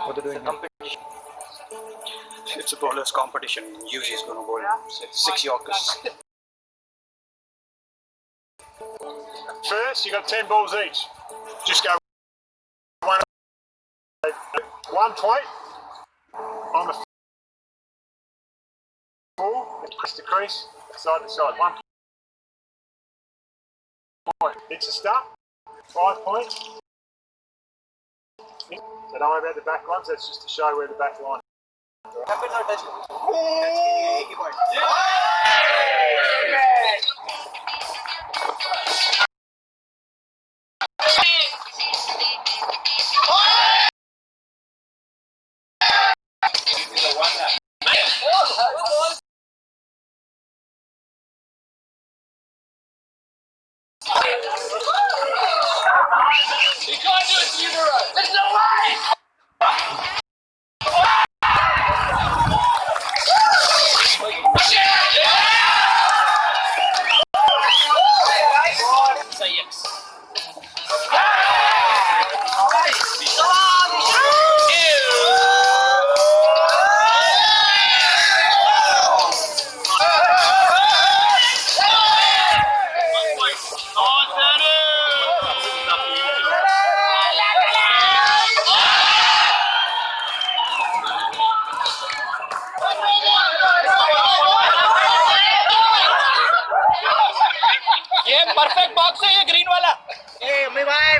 What are they doing here? Competition. It's a bowler's competition. UG is going to bowl 6 Yorkers. First, you got 10 balls each. Just go one point on the ball, crease to crease, side to side. 1 point. Hits a stump. 5 points. So don't worry about the back ones. That's just to show where the back line. You can't do it to you, there's no way! Say yes. ये perfect box है ये green वाला ए अम्मी भाई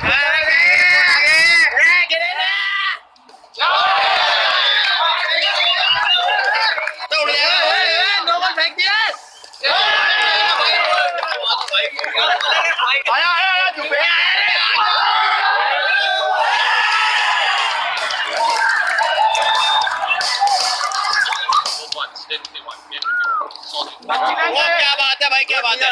no ball फेंक दिया आया आया दुबे क्या बात है भाई क्या बात है